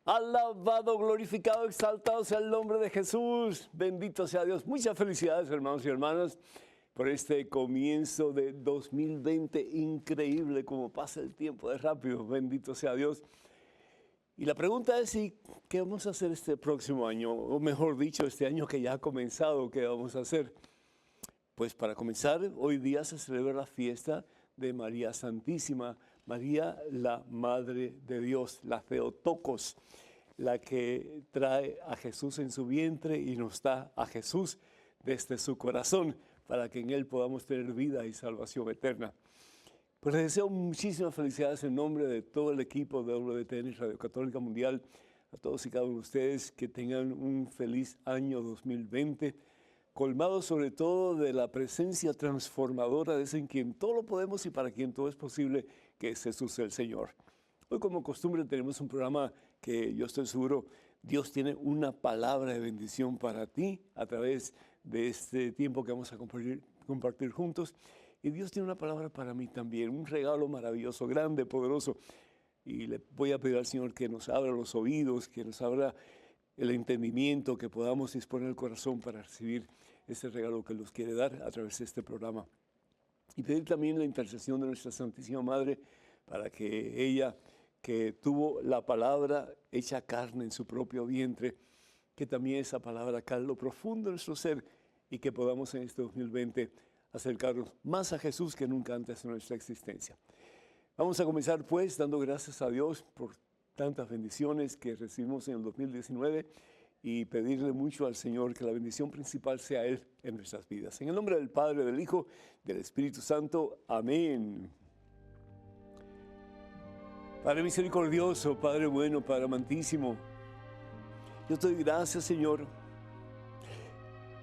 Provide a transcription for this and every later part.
Alabado, glorificado, exaltado sea el nombre de Jesús. Bendito sea Dios. Muchas felicidades, hermanos y hermanas, por este comienzo de 2020. Increíble cómo pasa el tiempo de rápido. Bendito sea Dios. Y la pregunta es, ¿qué vamos a hacer este próximo año? O mejor dicho, este año que ya ha comenzado, ¿qué vamos a hacer? Pues para comenzar, hoy día se celebra la fiesta de María Santísima, María la Madre de Dios, la Theotokos, la que trae a Jesús en su vientre y nos da a Jesús desde su corazón para que en Él podamos tener vida y salvación eterna. Pues les deseo muchísimas felicidades en nombre de todo el equipo de WTN Radio Católica Mundial, a todos y cada uno de ustedes que tengan un feliz año 2020, colmado sobre todo de la presencia transformadora de ese en quien todo lo podemos y para quien todo es posible, que es Jesús el Señor. Hoy, como costumbre, tenemos un programa que yo estoy seguro Dios tiene una palabra de bendición para ti a través de este tiempo que vamos a compartir juntos. Y Dios tiene una palabra para mí también, un regalo maravilloso, grande, poderoso. Y le voy a pedir al Señor que nos abra los oídos, que nos abra el entendimiento, que podamos disponer el corazón para recibir ese regalo que nos quiere dar a través de este programa. Y pedir también la intercesión de nuestra Santísima Madre para que ella, que tuvo la palabra hecha carne en su propio vientre, que también esa palabra cale lo profundo de nuestro ser y que podamos en este 2020 acercarnos más a Jesús que nunca antes en nuestra existencia. Vamos a comenzar pues dando gracias a Dios por tantas bendiciones que recibimos en el 2019 y pedirle mucho al Señor que la bendición principal sea Él en nuestras vidas. En el nombre del Padre, del Hijo, del Espíritu Santo. Amén. Padre misericordioso, Padre bueno, Padre amantísimo, yo te doy gracias, Señor.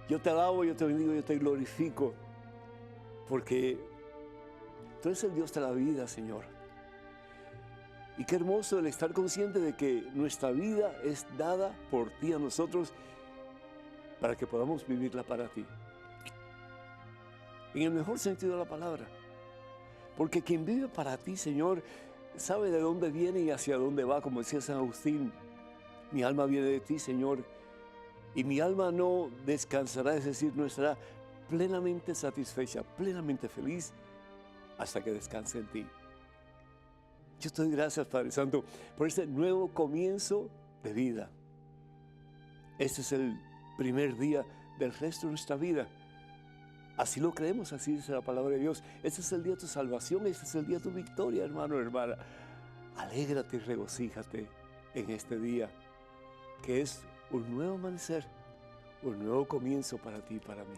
Yo te alabo, yo te bendigo, yo te glorifico, porque tú eres el Dios de la vida, Señor. Y qué hermoso el estar consciente de que nuestra vida es dada por ti a nosotros para que podamos vivirla para ti. En el mejor sentido de la palabra. Porque quien vive para ti, Señor, sabe de dónde viene y hacia dónde va, como decía San Agustín. Mi alma viene de ti, Señor, y mi alma no descansará, es decir, no estará plenamente satisfecha, plenamente feliz, hasta que descanse en ti. Yo te doy gracias, Padre Santo, por este nuevo comienzo de vida. Este es el primer día del resto de nuestra vida. Así lo creemos, así dice la palabra de Dios. Este es el día de tu salvación, este es el día de tu victoria, hermano, hermana. Alégrate y regocíjate en este día, que es un nuevo amanecer, un nuevo comienzo para ti y para mí.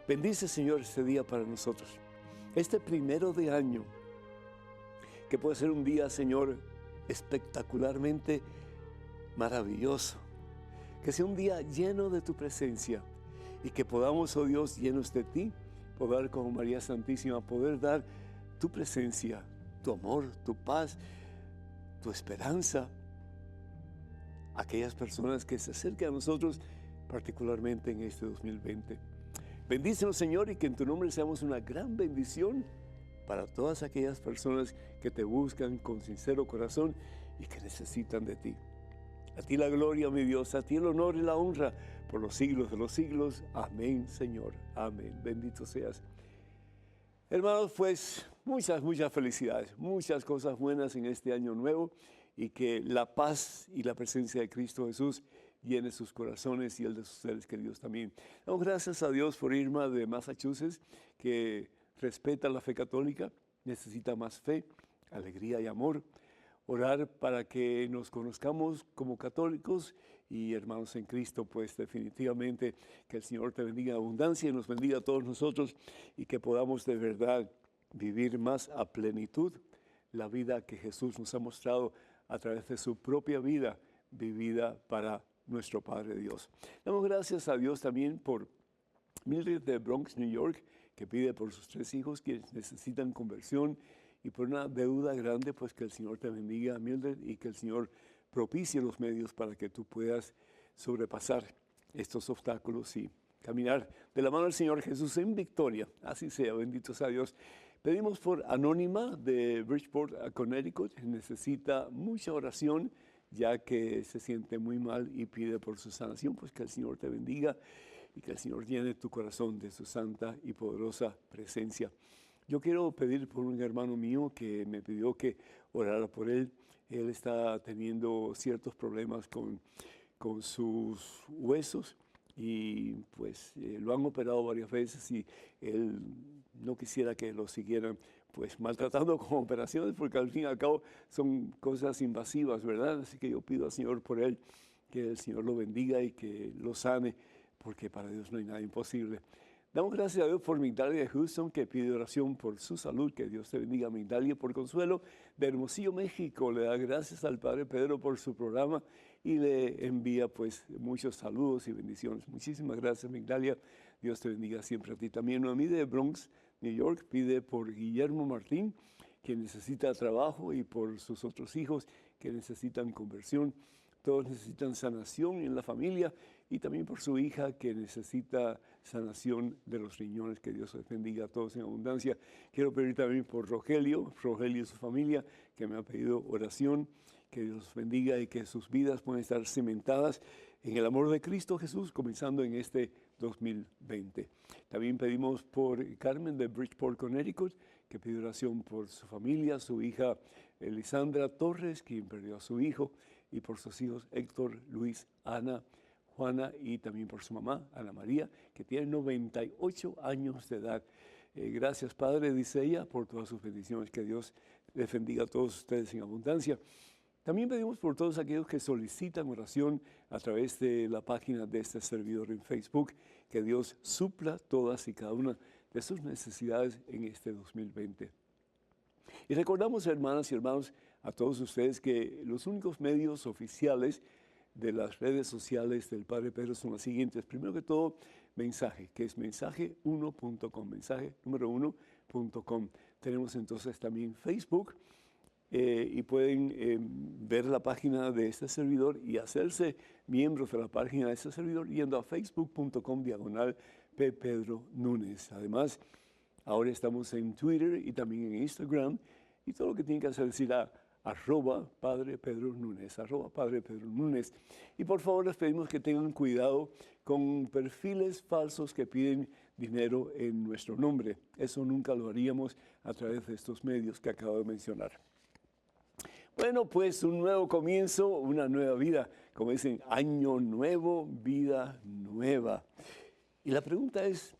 Bendice, Señor, este día para nosotros. Este primero de año, que puede ser un día, Señor, espectacularmente maravilloso. Que sea un día lleno de tu presencia y que podamos, oh Dios, llenos de ti, poder como María Santísima, poder dar tu presencia, tu amor, tu paz, tu esperanza a aquellas personas que se acercan a nosotros, particularmente en este 2020. Bendícenos, Señor, y que en tu nombre seamos una gran bendición para todas aquellas personas que te buscan con sincero corazón y que necesitan de ti. A ti la gloria, mi Dios, a ti el honor y la honra por los siglos de los siglos. Amén, Señor. Amén. Bendito seas. Hermanos, pues muchas felicidades, muchas cosas buenas en este año nuevo y que la paz y la presencia de Cristo Jesús llene sus corazones y el de sus seres queridos también. Damos gracias a Dios por Irma de Massachusetts, que respeta la fe católica, necesita más fe, alegría y amor. Orar para que nos conozcamos como católicos y hermanos en Cristo, pues definitivamente que el Señor te bendiga en abundancia y nos bendiga a todos nosotros y que podamos de verdad vivir más a plenitud la vida que Jesús nos ha mostrado a través de su propia vida vivida para nuestro Padre Dios. Damos gracias a Dios también por Mildred de Bronx, New York, que pide por sus 3 hijos que necesitan conversión y por una deuda grande, pues que el Señor te bendiga, Mildred, y que el Señor propicie los medios para que tú puedas sobrepasar estos obstáculos y caminar de la mano del Señor Jesús en victoria. Así sea, bendito sea Dios. Pedimos por Anónima de Bridgeport, Connecticut. Necesita mucha oración ya que se siente muy mal y pide por su sanación, pues que el Señor te bendiga y que el Señor llene tu corazón de su santa y poderosa presencia. Yo quiero pedir por un hermano mío que me pidió que orara por él. Él está teniendo ciertos problemas con sus huesos y pues lo han operado varias veces y él no quisiera que lo siguieran pues maltratando con operaciones porque al fin y al cabo son cosas invasivas, ¿verdad? Así que yo pido al Señor por él, que el Señor lo bendiga y que lo sane, porque para Dios no hay nada imposible. Damos gracias a Dios por Migdalia de Houston, que pide oración por su salud. Que Dios te bendiga, Migdalia. Por Consuelo de Hermosillo, México, le da gracias al Padre Pedro por su programa y le envía pues muchos saludos y bendiciones. Muchísimas gracias, Migdalia. Dios te bendiga siempre a ti también. Noemí de Bronx, New York, pide por Guillermo Martín, que necesita trabajo, y por sus otros hijos que necesitan conversión. Todos necesitan sanación en la familia, y también por su hija que necesita sanación de los riñones. Que Dios les bendiga a todos en abundancia. Quiero pedir también por Rogelio y su familia, que me ha pedido oración. Que Dios los bendiga y que sus vidas puedan estar cimentadas en el amor de Cristo Jesús, comenzando en este 2020. También pedimos por Carmen de Bridgeport, Connecticut, que pide oración por su familia, su hija Elisandra Torres, quien perdió a su hijo, y por sus hijos Héctor, Luis, Ana, Juana, y también por su mamá, Ana María, que tiene 98 años de edad. Gracias, Padre, dice ella, por todas sus bendiciones. Que Dios les bendiga a todos ustedes en abundancia. También pedimos por todos aquellos que solicitan oración a través de la página de este servidor en Facebook, que Dios supla todas y cada una de sus necesidades en este 2020. Y recordamos, hermanas y hermanos, a todos ustedes que los únicos medios oficiales de las redes sociales del Padre Pedro son los siguientes. Primero que todo, mensaje, que es mensaje1.com, mensaje número 1.com. Tenemos entonces también Facebook, y pueden ver la página de este servidor y hacerse miembros de la página de este servidor yendo a facebook.com/ppedronúñez. Además, ahora estamos en Twitter y también en Instagram, y todo lo que tienen que hacer es ir a @Padre Pedro Núñez, @Padre Pedro Núñez. Y por favor les pedimos que tengan cuidado con perfiles falsos que piden dinero en nuestro nombre. Eso nunca lo haríamos a través de estos medios que acabo de mencionar. Bueno, pues un nuevo comienzo, una nueva vida. Como dicen, año nuevo, vida nueva. Y la pregunta es,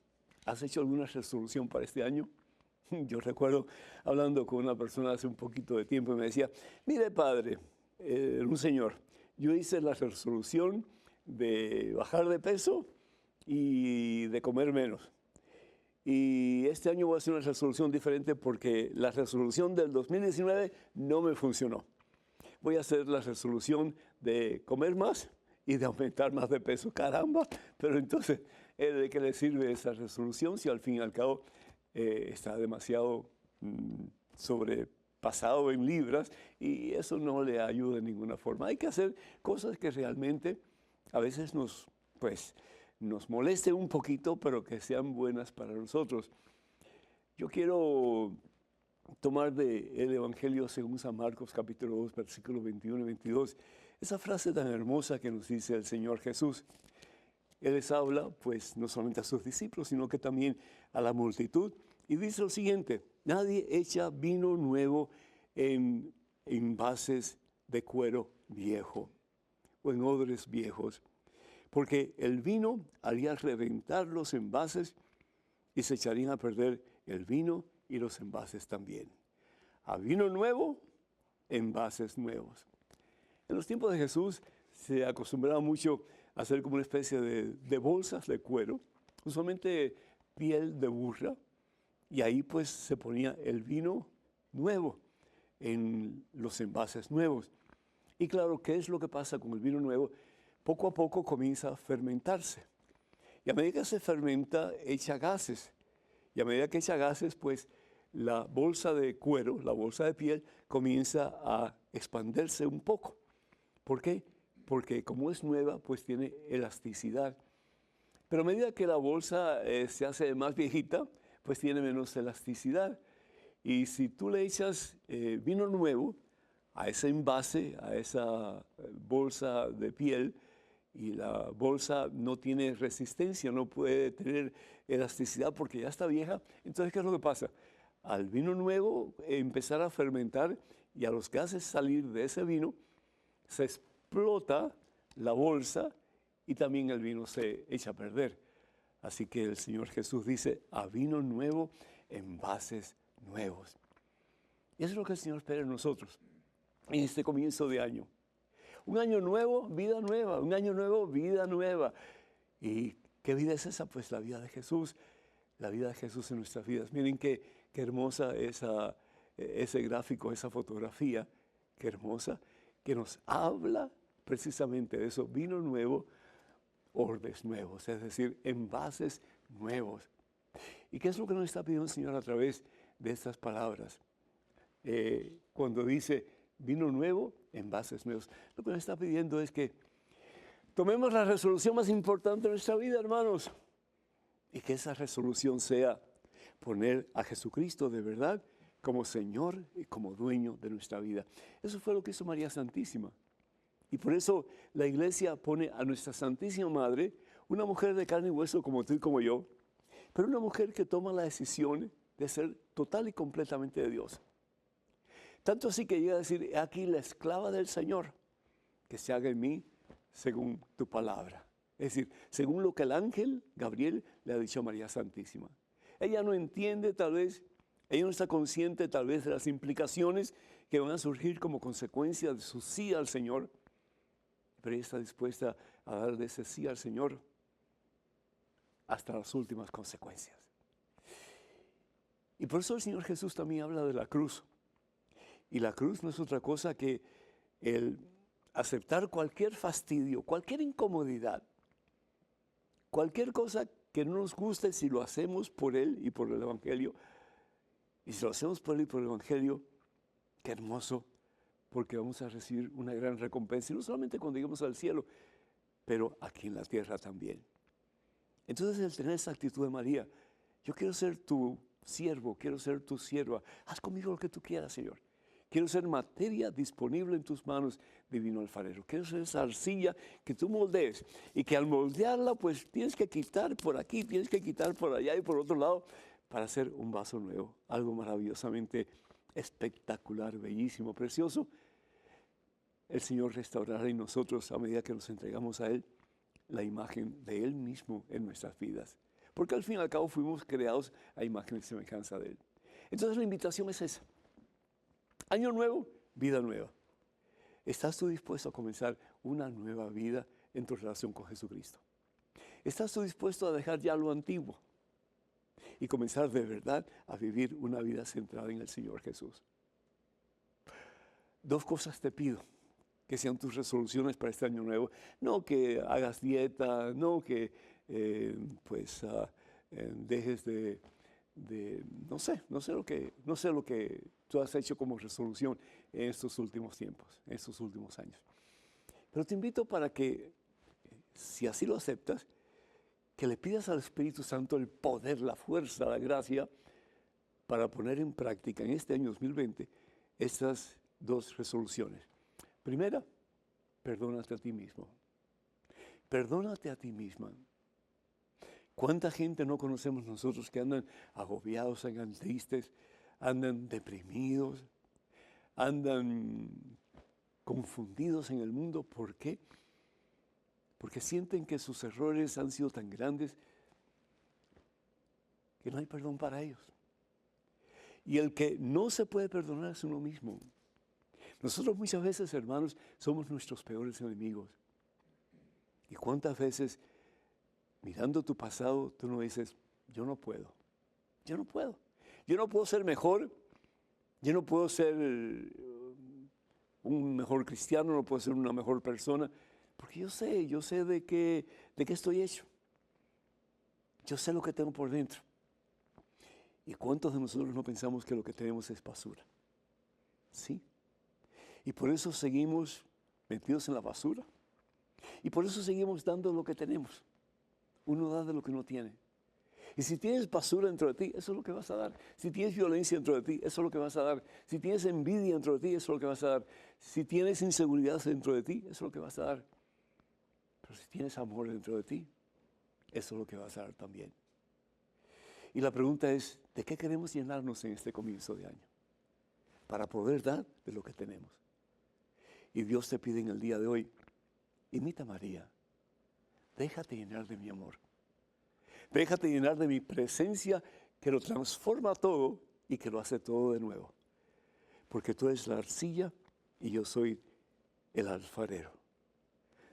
¿has hecho alguna resolución para este año? Yo recuerdo hablando con una persona hace un poquito de tiempo y me decía, mire, padre, un señor, yo hice la resolución de bajar de peso y de comer menos. Y este año voy a hacer una resolución diferente porque la resolución del 2019 no me funcionó. Voy a hacer la resolución de comer más y de aumentar más de peso. Caramba, pero entonces, ¿de qué le sirve esa resolución si al fin y al cabo está demasiado sobrepasado en libras, y eso no le ayuda de ninguna forma? Hay que hacer cosas que realmente a veces nos moleste un poquito, pero que sean buenas para nosotros. Yo quiero tomar del Evangelio según San Marcos, capítulo 2, versículos 21 y 22, esa frase tan hermosa que nos dice el Señor Jesús. Él les habla, pues, no solamente a sus discípulos, sino que también a la multitud, y dice lo siguiente: nadie echa vino nuevo en envases de cuero viejo o en odres viejos, porque el vino haría reventar los envases y se echarían a perder el vino y los envases también. A vino nuevo, envases nuevos. En los tiempos de Jesús se acostumbraba mucho a hacer como una especie de bolsas de cuero, usualmente piel de burra, y ahí pues se ponía el vino nuevo en los envases nuevos. Y claro, ¿qué es lo que pasa con el vino nuevo? Poco a poco comienza a fermentarse. Y a medida que se fermenta, echa gases. Y a medida que echa gases, pues la bolsa de cuero, la bolsa de piel, comienza a expandirse un poco. ¿Por qué? Porque como es nueva, pues tiene elasticidad. Pero a medida que la bolsa se hace más viejita, pues tiene menos elasticidad. Y si tú le echas vino nuevo a ese envase, a esa bolsa de piel, y la bolsa no tiene resistencia, no puede tener elasticidad porque ya está vieja, entonces, ¿qué es lo que pasa? Al vino nuevo empezar a fermentar y a los gases salir de ese vino, se explota la bolsa y también el vino se echa a perder. Así que el Señor Jesús dice, a vino nuevo, envases nuevos. Y eso es lo que el Señor espera en nosotros en este comienzo de año. Un año nuevo, vida nueva. Un año nuevo, vida nueva. ¿Y qué vida es esa? Pues la vida de Jesús. La vida de Jesús en nuestras vidas. Miren qué hermosa ese gráfico, esa fotografía. Qué hermosa. Que nos habla precisamente de eso. Vino nuevo, orbes nuevos. Es decir, envases nuevos. ¿Y qué es lo que nos está pidiendo el Señor a través de estas palabras? Cuando dice vino nuevo, envases nuevos. Lo que nos está pidiendo es que tomemos la resolución más importante de nuestra vida, hermanos. Y que esa resolución sea poner a Jesucristo de verdad como Señor y como dueño de nuestra vida. Eso fue lo que hizo María Santísima. Y por eso la iglesia pone a nuestra Santísima Madre, una mujer de carne y hueso como tú y como yo, pero una mujer que toma la decisión de ser total y completamente de Dios. Tanto así que llega a decir, aquí la esclava del Señor, que se haga en mí según tu palabra. Es decir, según lo que el ángel Gabriel le ha dicho a María Santísima. Ella no entiende tal vez, ella no está consciente tal vez de las implicaciones que van a surgir como consecuencia de su sí al Señor, pero ella está dispuesta a dar de ese sí al Señor hasta las últimas consecuencias. Y por eso el Señor Jesús también habla de la cruz. Y la cruz no es otra cosa que el aceptar cualquier fastidio, cualquier incomodidad, cualquier cosa que no nos guste si lo hacemos por Él y por el Evangelio. Y si lo hacemos por Él y por el Evangelio, qué hermoso, porque vamos a recibir una gran recompensa. Y no solamente cuando lleguemos al cielo, pero aquí en la tierra también. Entonces, el tener esa actitud de María, yo quiero ser tu siervo, quiero ser tu sierva. Haz conmigo lo que tú quieras, Señor. Quiero ser materia disponible en tus manos, divino alfarero. Quiero ser esa arcilla que tú moldees y que al moldearla, pues tienes que quitar por aquí, tienes que quitar por allá y por otro lado para hacer un vaso nuevo. Algo maravillosamente espectacular, bellísimo, precioso. El Señor restaurará en nosotros, a medida que nos entregamos a Él, la imagen de Él mismo en nuestras vidas. Porque al fin y al cabo fuimos creados a imagen y semejanza de Él. Entonces la invitación es esa. Año nuevo, vida nueva. ¿Estás tú dispuesto a comenzar una nueva vida en tu relación con Jesucristo? ¿Estás tú dispuesto a dejar ya lo antiguo y comenzar de verdad a vivir una vida centrada en el Señor Jesús? Dos cosas te pido que sean tus resoluciones para este año nuevo. No que hagas dieta, no que dejes no sé lo que tú has hecho como resolución en estos últimos tiempos, en estos últimos años. Pero te invito para que, si así lo aceptas, que le pidas al Espíritu Santo el poder, la fuerza, la gracia para poner en práctica en este año 2020 estas dos resoluciones. Primera, perdónate a ti mismo. Perdónate a ti misma. ¿Cuánta gente no conocemos nosotros que andan agobiados, andan tristes, andan deprimidos, andan confundidos en el mundo? ¿Por qué? Porque sienten que sus errores han sido tan grandes que no hay perdón para ellos. Y el que no se puede perdonar es uno mismo. Nosotros muchas veces, hermanos, somos nuestros peores enemigos. ¿Y cuántas veces, mirando tu pasado, tú no dices, yo no puedo, yo no puedo. Yo no puedo ser mejor, yo no puedo ser un mejor cristiano, no puedo ser una mejor persona, porque yo sé de qué estoy hecho. Yo sé lo que tengo por dentro. ¿Y cuántos de nosotros no pensamos que lo que tenemos es basura? Sí. Y por eso seguimos metidos en la basura. Y por eso seguimos dando lo que tenemos. Uno da de lo que no tiene. Y si tienes basura dentro de ti, eso es lo que vas a dar. Si tienes violencia dentro de ti, eso es lo que vas a dar. Si tienes envidia dentro de ti, eso es lo que vas a dar. Si tienes inseguridad dentro de ti, eso es lo que vas a dar. Pero si tienes amor dentro de ti, eso es lo que vas a dar también. Y la pregunta es, ¿de qué queremos llenarnos en este comienzo de año? Para poder dar de lo que tenemos. Y Dios te pide en el día de hoy, imita a María, déjate llenar de mi amor. Déjate llenar de mi presencia que lo transforma todo y que lo hace todo de nuevo. Porque tú eres la arcilla y yo soy el alfarero.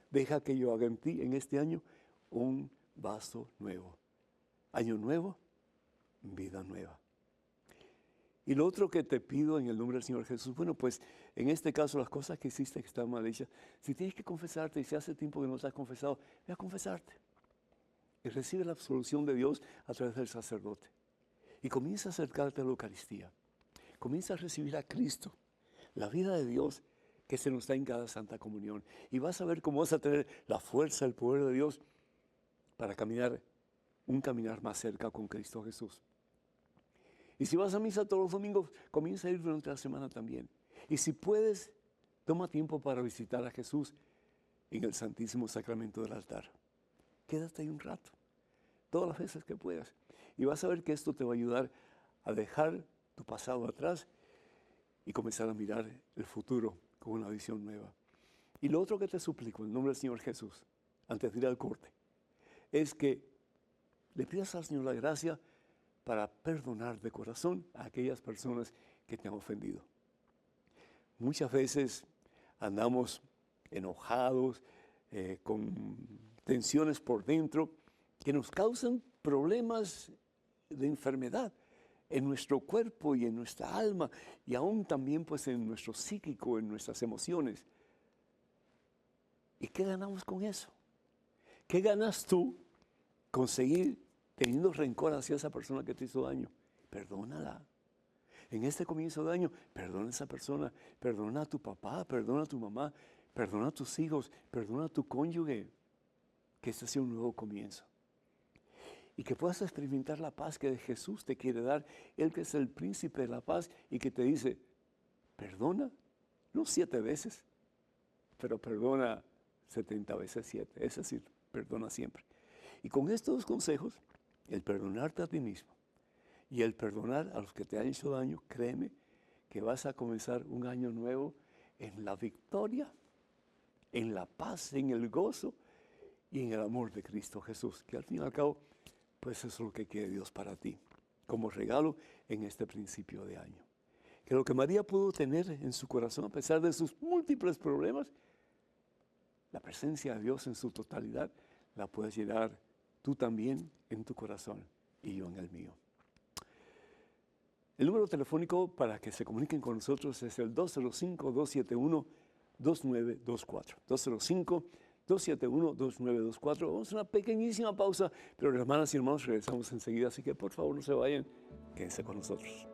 Deja que yo haga en ti en este año un vaso nuevo. Año nuevo, vida nueva. Y lo otro que te pido en el nombre del Señor Jesús, bueno, pues en este caso las cosas que hiciste que están mal hechas, si tienes que confesarte y si hace tiempo que no te has confesado, ve a confesarte. Y recibe la absolución de Dios a través del sacerdote. Y comienza a acercarte a la Eucaristía. Comienza a recibir a Cristo, la vida de Dios que se nos da en cada Santa Comunión. Y vas a ver cómo vas a tener la fuerza, el poder de Dios para caminar un caminar más cerca con Cristo Jesús. Y si vas a misa todos los domingos, comienza a ir durante la semana también. Y si puedes, toma tiempo para visitar a Jesús en el Santísimo Sacramento del altar. Quédate ahí un rato, todas las veces que puedas. Y vas a ver que esto te va a ayudar a dejar tu pasado atrás y comenzar a mirar el futuro con una visión nueva. Y lo otro que te suplico en nombre del Señor Jesús, antes de ir al corte, es que le pidas al Señor la gracia para perdonar de corazón a aquellas personas que te han ofendido. Muchas veces andamos enojados, con tensiones por dentro, que nos causan problemas de enfermedad en nuestro cuerpo y en nuestra alma, y aún también pues en nuestro psíquico, en nuestras emociones. ¿Y qué ganamos con eso? ¿Qué ganas tú con seguir teniendo rencor hacia esa persona que te hizo daño? Perdónala. En este comienzo de año, perdona a esa persona, perdona a tu papá, perdona a tu mamá, perdona a tus hijos, perdona a tu cónyuge. Que este sea un nuevo comienzo. Y que puedas experimentar la paz que Jesús te quiere dar. Él que es el príncipe de la paz y que te dice, perdona, no 7 veces, pero perdona 70 veces 7. Es decir, perdona siempre. Y con estos 2 consejos, el perdonarte a ti mismo y el perdonar a los que te han hecho daño, créeme que vas a comenzar un año nuevo en la victoria, en la paz, en el gozo y en el amor de Cristo Jesús, que al fin y al cabo, pues eso es lo que quiere Dios para ti, como regalo en este principio de año. Que lo que María pudo tener en su corazón, a pesar de sus múltiples problemas, la presencia de Dios en su totalidad, la puedes llenar tú también en tu corazón y yo en el mío. El número telefónico para que se comuniquen con nosotros es el 205-271-2924. 205-271-2924. Vamos a una pequeñísima pausa, pero hermanas y hermanos, regresamos enseguida, así que por favor no se vayan, quédense con nosotros.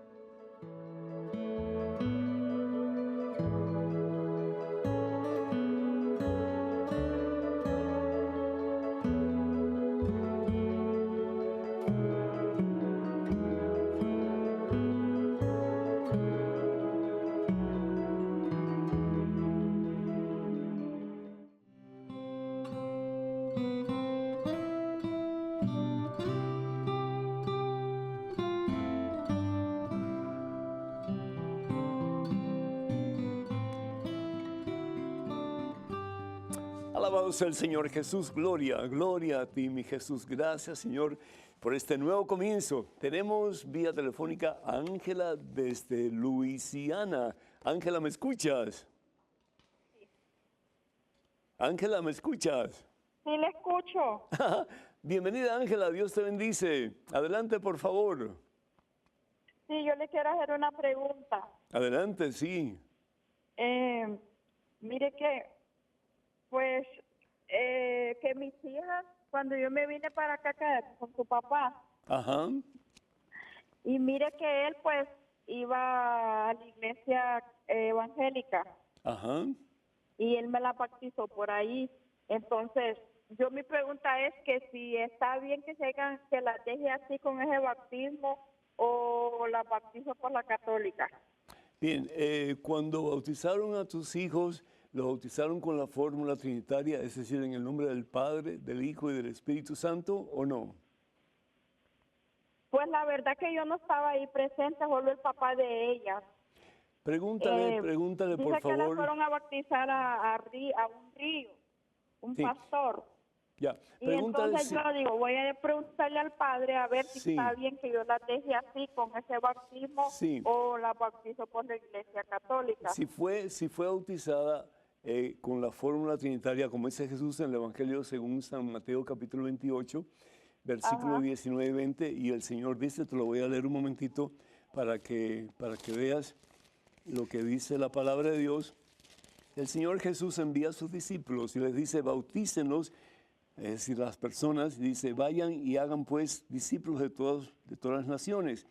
Alabado sea el Señor Jesús, gloria, gloria a ti, mi Jesús. Gracias, Señor, por este nuevo comienzo. Tenemos vía telefónica a Ángela desde Luisiana. Ángela, ¿me escuchas? Ángela, ¿me escuchas? Sí, le escucho. Bienvenida, Ángela, Dios te bendice. Adelante, por favor. Sí, yo le quiero hacer una pregunta. Adelante, sí. Mire que, pues, que mis hijas cuando yo me vine para acá con su papá, Ajá, y mire que él pues iba a la iglesia evangélica ajá. y él me la bautizó por ahí. Entonces, mi pregunta es que si está bien que que la deje así con ese bautismo o la bautizo por la católica. Bien, cuando bautizaron a tus hijos, ¿los bautizaron con la fórmula trinitaria, es decir, en el nombre del Padre, del Hijo y del Espíritu Santo, o no? Pues la verdad que yo no estaba ahí presente, solo el papá de ella. Pregúntale por Dice que la favor. fueron a bautizar a un río, un Sí, pastor. ya. Y Pregúntale entonces si. yo digo, voy a preguntarle al padre a ver si Sí, está bien que yo la deje así con ese bautismo sí. o la bautizo por la iglesia católica. Si fue bautizada con la fórmula trinitaria, como dice Jesús en el Evangelio según San Mateo capítulo 28, versículo Ajá, 19 y 20, y el Señor dice, te lo voy a leer un momentito para que veas lo que dice la palabra de Dios. El Señor Jesús envía a sus discípulos y les dice, bautícenlos, es decir, las personas, dice, vayan y hagan pues discípulos de todas las naciones.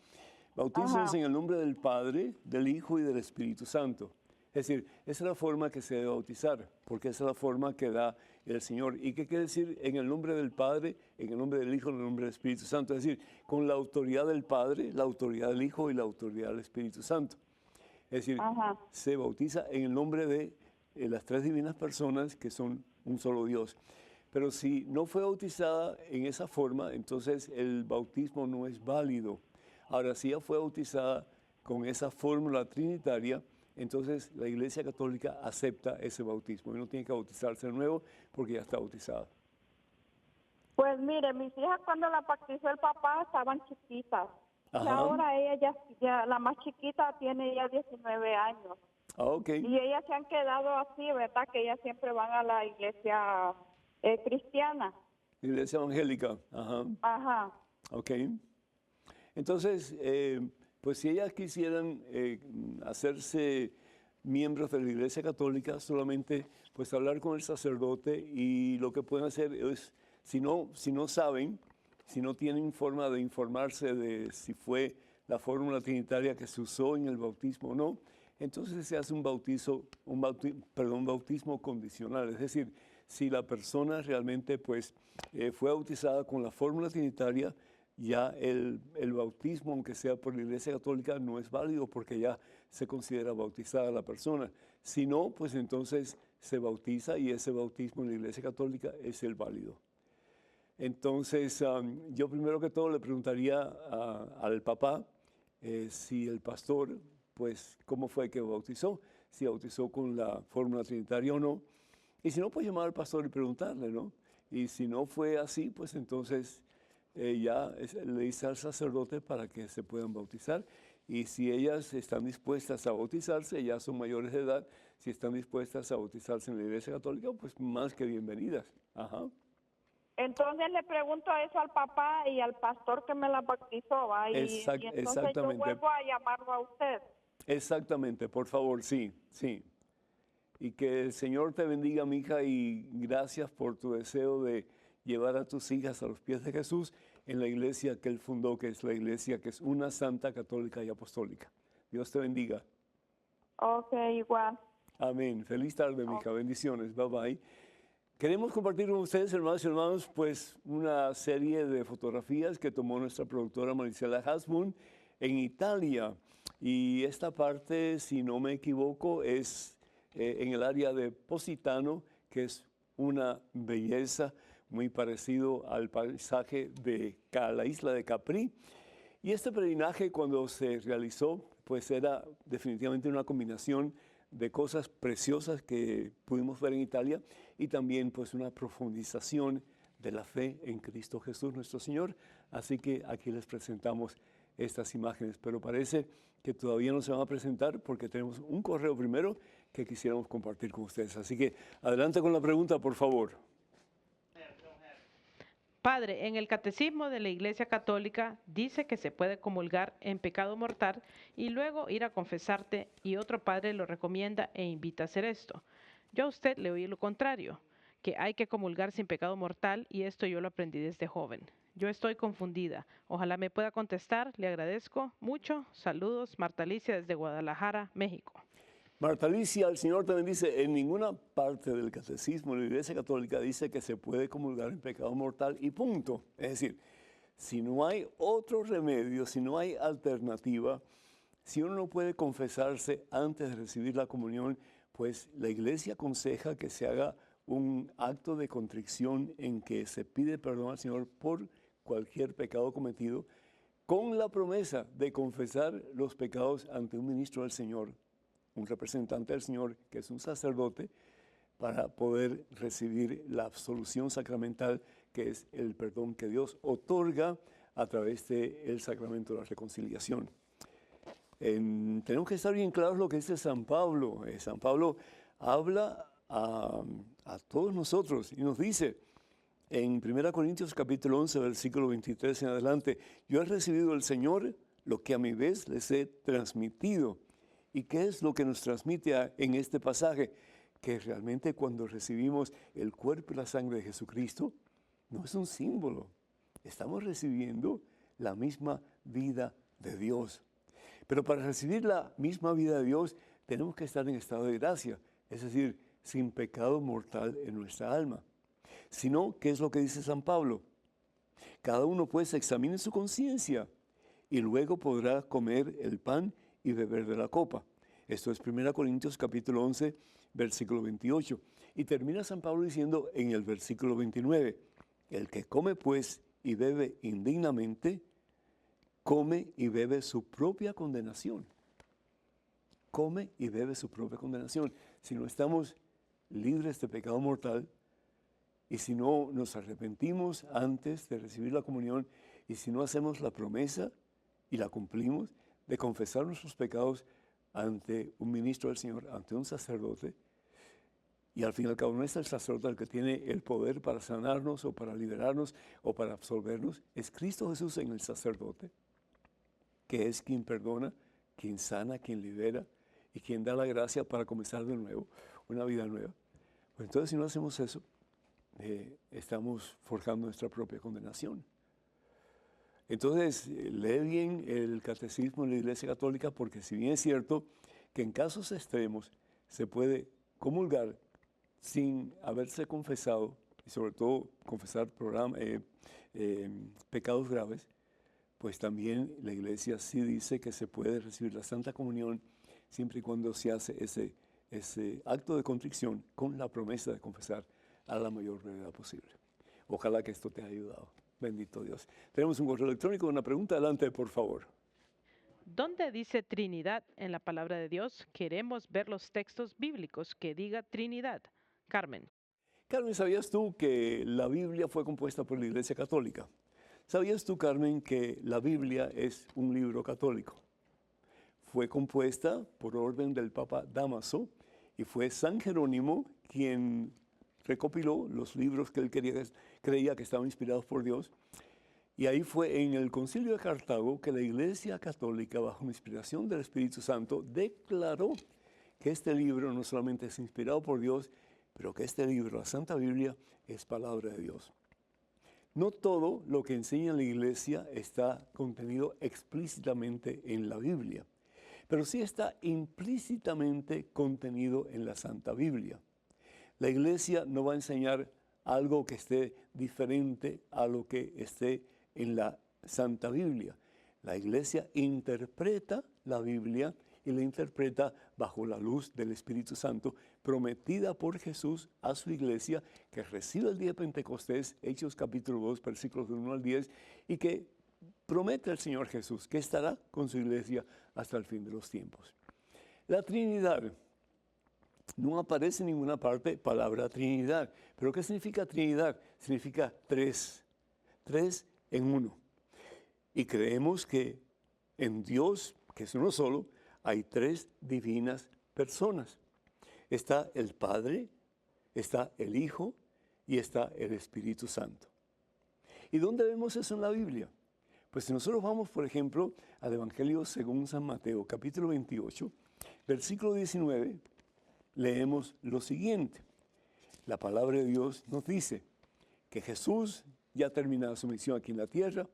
Bautícenlos ajá. en el nombre del Padre, del Hijo y del Espíritu Santo. Es decir, esa es la forma que se debe bautizar, porque esa es la forma que da el Señor. ¿Y qué quiere decir? En el nombre del Padre, en el nombre del Hijo, en el nombre del Espíritu Santo. Es decir, con la autoridad del Padre, la autoridad del Hijo y la autoridad del Espíritu Santo. Es decir, Ajá. se bautiza en el nombre de las tres divinas personas que son un solo Dios. Pero si no fue bautizada en esa forma, entonces el bautismo no es válido. Ahora, si ya fue bautizada con esa fórmula trinitaria, entonces la Iglesia Católica acepta ese bautismo y no tiene que bautizarse de nuevo porque ya está bautizada. Pues mire, mis hijas cuando la bautizó el papá estaban chiquitas. Y Ajá, ahora ella ya, la más chiquita tiene ya 19 años. ok. Y ellas se han quedado así, ¿verdad? Que ellas siempre van a la iglesia cristiana. Iglesia Evangélica, ajá, Ajá. ok. Entonces, pues si ellas quisieran hacerse miembros de la Iglesia Católica, solamente pues hablar con el sacerdote y lo que pueden hacer es, si no saben, si no tienen forma de informarse de si fue la fórmula trinitaria que se usó en el bautismo o no, entonces se hace un bautismo condicional, es decir, si la persona realmente pues fue bautizada con la fórmula trinitaria, ya el bautismo, aunque sea por la Iglesia Católica, no es válido porque ya se considera bautizada la persona. Si no, pues entonces se bautiza y ese bautismo en la Iglesia Católica es el válido. Entonces, yo primero que todo le preguntaría al papá si el pastor, pues, cómo fue que bautizó, si bautizó con la fórmula trinitaria o no. Y si no, pues llamar al pastor y preguntarle, ¿no? Y si no fue así, pues entonces le dice al sacerdote para que se puedan bautizar. Y si ellas están dispuestas a bautizarse, ya son mayores de edad, si están dispuestas a bautizarse en la Iglesia Católica, pues más que bienvenidas. Ajá. Entonces le pregunto eso al papá y al pastor que me la bautizó, ¿va? Y entonces yo Exactamente, vuelvo a llamarlo a usted. exactamente, por favor, sí, sí. Y que el Señor te bendiga, mi hija, y gracias por tu deseo de llevar a tus hijas a los pies de Jesús en la iglesia que Él fundó, que es la iglesia que es una santa, católica y apostólica. Dios te bendiga. Ok, igual. Amén. Feliz tarde, mi Ok. hija. Bendiciones. Bye bye. Queremos compartir con ustedes, hermanos y hermanos, pues una serie de fotografías que tomó nuestra productora Maricela Hasbun en Italia. Y esta parte, si no me equivoco, es en el área de Positano, que es una belleza muy parecido al paisaje de la isla de Capri. Y este peregrinaje cuando se realizó, pues era definitivamente una combinación de cosas preciosas que pudimos ver en Italia y también pues una profundización de la fe en Cristo Jesús nuestro Señor. Así que aquí les presentamos estas imágenes, pero parece que todavía no se van a presentar porque tenemos un correo primero que quisiéramos compartir con ustedes. Así que adelante con la pregunta, por favor. Padre, en el Catecismo de la Iglesia Católica dice que se puede comulgar en pecado mortal y luego ir a confesarte y otro padre lo recomienda e invita a hacer esto. Yo a usted le oí lo contrario. que hay que comulgar sin pecado mortal y esto yo lo aprendí desde joven. Yo estoy confundida. Ojalá me pueda contestar. Le agradezco mucho. Saludos, Marta Alicia desde Guadalajara, México. Marta Alicia, el Señor también dice, en ninguna parte del catecismo de la Iglesia Católica dice que se puede comulgar en pecado mortal y punto. Es decir, si no hay otro remedio, si no hay alternativa, si uno no puede confesarse antes de recibir la comunión, pues la Iglesia aconseja que se haga un acto de contrición en que se pide perdón al Señor por cualquier pecado cometido, con la promesa de confesar los pecados ante un ministro del Señor, un representante del Señor, que es un sacerdote, para poder recibir la absolución sacramental, que es el perdón que Dios otorga a través del sacramento de la reconciliación. Tenemos que estar bien claros lo que dice San Pablo. San Pablo habla a todos nosotros y nos dice en 1 Corintios capítulo 11, versículo 23 en adelante, yo he recibido del Señor lo que a mi vez les he transmitido. ¿Y qué es lo que nos transmite en este pasaje? Que realmente cuando recibimos el cuerpo y la sangre de Jesucristo, no es un símbolo. Estamos recibiendo la misma vida de Dios. Pero para recibir la misma vida de Dios, tenemos que estar en estado de gracia, es decir, sin pecado mortal en nuestra alma. Si no, ¿qué es lo que dice San Pablo? Cada uno pues examine su conciencia y luego podrá comer el pan y beber de la copa. Esto es 1 Corintios capítulo 11, versículo 28. Y termina San Pablo diciendo en el versículo 29, el que come pues y bebe indignamente, come y bebe su propia condenación. Come y bebe su propia condenación. Si no estamos libres de pecado mortal y si no nos arrepentimos antes de recibir la comunión y si no hacemos la promesa y la cumplimos de confesar nuestros pecados ante un ministro del Señor, ante un sacerdote, y al fin y al cabo no es el sacerdote el que tiene el poder para sanarnos o para liberarnos o para absolvernos, es Cristo Jesús en el sacerdote, que es quien perdona, quien sana, quien libera y quien da la gracia para comenzar de nuevo, una vida nueva. Pues entonces si no hacemos eso, estamos forjando nuestra propia condenación. Entonces, lee bien el catecismo de la Iglesia Católica, porque si bien es cierto que en casos extremos se puede comulgar sin haberse confesado, y sobre todo confesar pecados graves, pues también la Iglesia sí dice que se puede recibir la Santa Comunión siempre y cuando se hace ese acto de contrición con la promesa de confesar a la mayor brevedad posible. Ojalá que esto te haya ayudado. Bendito Dios. Tenemos un correo electrónico, una pregunta. Adelante, por favor. ¿Dónde dice Trinidad en la palabra de Dios? Queremos ver los textos bíblicos que diga Trinidad. Carmen. Carmen, ¿sabías tú que la Biblia fue compuesta por la Iglesia Católica? ¿Sabías tú, Carmen, que la Biblia es un libro católico? Fue compuesta por orden del Papa Dámaso y fue San Jerónimo quien recopiló los libros que él creía que estaban inspirados por Dios. Y ahí fue en el Concilio de Cartago que la Iglesia Católica, bajo inspiración del Espíritu Santo, declaró que este libro no solamente es inspirado por Dios, pero que este libro, la Santa Biblia, es palabra de Dios. No todo lo que enseña la Iglesia está contenido explícitamente en la Biblia, pero sí está implícitamente contenido en la Santa Biblia. La Iglesia no va a enseñar algo que esté diferente a lo que esté en la Santa Biblia. La Iglesia interpreta la Biblia y la interpreta bajo la luz del Espíritu Santo, prometida por Jesús a su Iglesia, que recibe el día de Pentecostés, Hechos capítulo 2, versículos del 1 al 10, y que promete al Señor Jesús que estará con su Iglesia hasta el fin de los tiempos. La Trinidad. No aparece en ninguna parte palabra Trinidad. ¿Pero qué significa Trinidad? Significa tres en uno. Y creemos que en Dios, que es uno solo, hay tres divinas personas. Está el Padre, está el Hijo y está el Espíritu Santo. ¿Y dónde vemos eso en la Biblia? Pues si nosotros vamos, por ejemplo, al Evangelio según San Mateo, capítulo 28, versículo 19, leemos lo siguiente. La palabra de Dios nos dice que Jesús ya ha terminado su misión aquí en la tierra,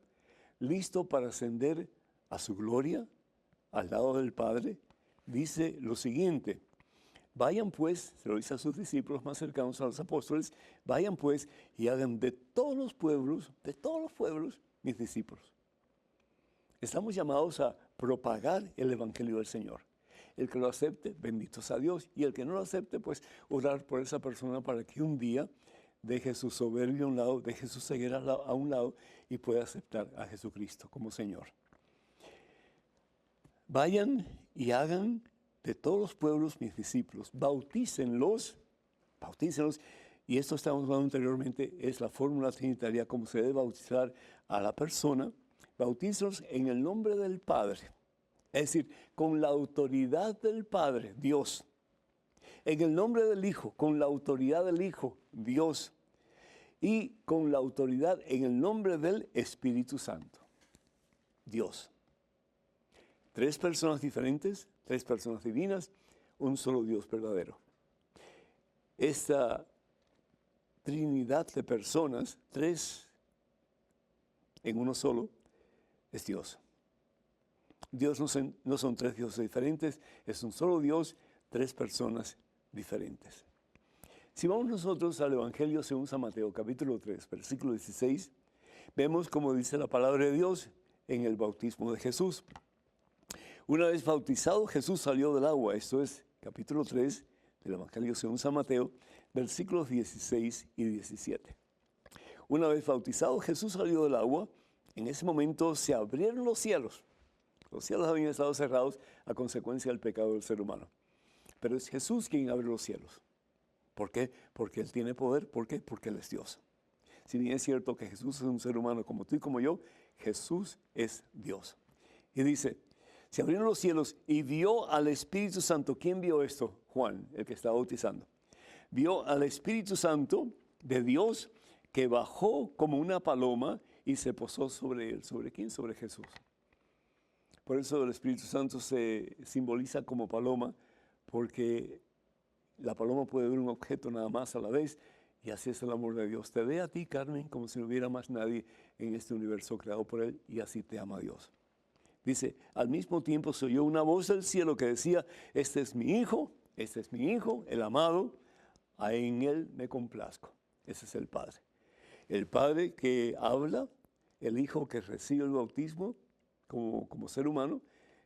listo para ascender a su gloria, al lado del Padre. Dice lo siguiente: vayan pues, se lo dice a sus discípulos más cercanos, a los apóstoles, vayan pues y hagan de todos los pueblos, mis discípulos. Estamos llamados a propagar el Evangelio del Señor. El que lo acepte, bendito sea Dios. Y el que no lo acepte, pues orar por esa persona para que un día deje su soberbia a un lado, deje su ceguera a un lado y pueda aceptar a Jesucristo como Señor. Vayan y hagan de todos los pueblos mis discípulos. Bautícenlos. Y esto estamos hablando anteriormente, es la fórmula trinitaria, como se debe bautizar a la persona. Bautícenlos en el nombre del Padre. Es decir, con la autoridad del Padre, Dios. En el nombre del Hijo, con la autoridad del Hijo, Dios. Y con la autoridad en el nombre del Espíritu Santo, Dios. 3 personas diferentes, 3 personas divinas, un solo Dios verdadero. Esta Trinidad de personas, 3 en uno solo, es Dios. Dios no son 3 dioses diferentes, es un solo Dios, 3 personas diferentes. Si vamos nosotros al Evangelio según San Mateo, capítulo 3, versículo 16, vemos como dice la palabra de Dios en el bautismo de Jesús. Una vez bautizado, Jesús salió del agua. Esto es capítulo 3 del Evangelio según San Mateo, versículos 16 y 17. Una vez bautizado, Jesús salió del agua. En ese momento se abrieron los cielos. Los cielos habían estado cerrados a consecuencia del pecado del ser humano. Pero es Jesús quien abre los cielos. ¿Por qué? Porque Él tiene poder. ¿Por qué? Porque Él es Dios. Si bien es cierto que Jesús es un ser humano como tú y como yo, Jesús es Dios. Y dice, se abrieron los cielos y vio al Espíritu Santo. ¿Quién vio esto? Juan, el que estaba bautizando. Vio al Espíritu Santo de Dios que bajó como una paloma y se posó sobre él. ¿Sobre quién? Sobre Jesús. Por eso el Espíritu Santo se simboliza como paloma, porque la paloma puede ver un objeto nada más a la vez, y así es el amor de Dios. Te ve a ti, Carmen, como si no hubiera más nadie en este universo creado por Él, y así te ama Dios. Dice, al mismo tiempo se oyó una voz del cielo que decía, este es mi Hijo, el amado, en Él me complazco. Ese es el Padre. El Padre que habla, el Hijo que recibe el bautismo como ser humano,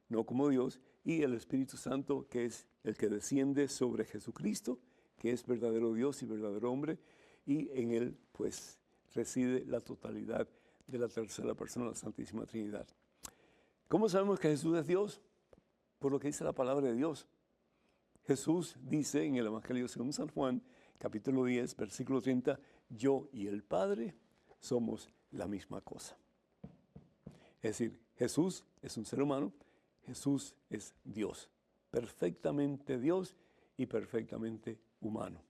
no como Dios, y el Espíritu Santo que es el que desciende sobre Jesucristo, que es verdadero Dios y verdadero hombre, y en Él pues reside la totalidad de la tercera persona de la Santísima Trinidad. ¿Cómo sabemos que Jesús es Dios? Por lo que dice la palabra de Dios. Jesús dice en el Evangelio según San Juan, capítulo 10, versículo 30, yo y el Padre somos la misma cosa. Es decir, Jesús es un ser humano, Jesús es Dios, perfectamente Dios y perfectamente humano.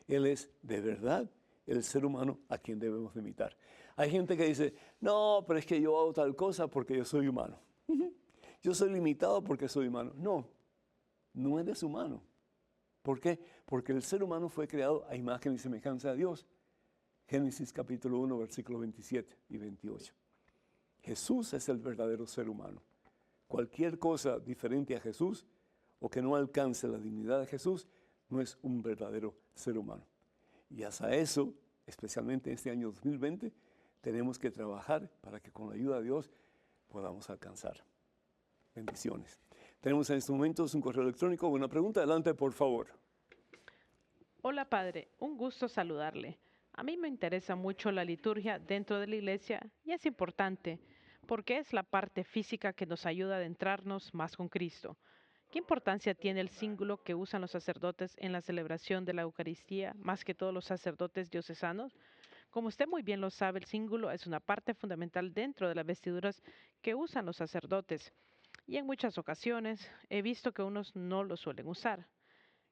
Él es de verdad el ser humano a quien debemos de imitar. Hay gente que dice, no, pero es que yo hago tal cosa porque yo soy humano. Yo soy limitado porque soy humano. No, no eres humano. ¿Por qué? Porque el ser humano fue creado a imagen y semejanza de Dios. Génesis capítulo 1, versículos 27 y 28. Jesús es el verdadero ser humano. Cualquier cosa diferente a Jesús o que no alcance la dignidad de Jesús no es un verdadero ser humano. Y hasta eso, especialmente en este año 2020, tenemos que trabajar para que con la ayuda de Dios podamos alcanzar. Bendiciones. Tenemos en estos momentos un correo electrónico. Una pregunta, adelante por favor. Hola Padre, un gusto saludarle. A mí me interesa mucho la liturgia dentro de la iglesia y es importante porque es la parte física que nos ayuda a adentrarnos más con Cristo. ¿Qué importancia tiene el símbolo que usan los sacerdotes en la celebración de la Eucaristía más que todos los sacerdotes diocesanos? Como usted muy bien lo sabe, el símbolo es una parte fundamental dentro de las vestiduras que usan los sacerdotes y en muchas ocasiones he visto que unos no lo suelen usar.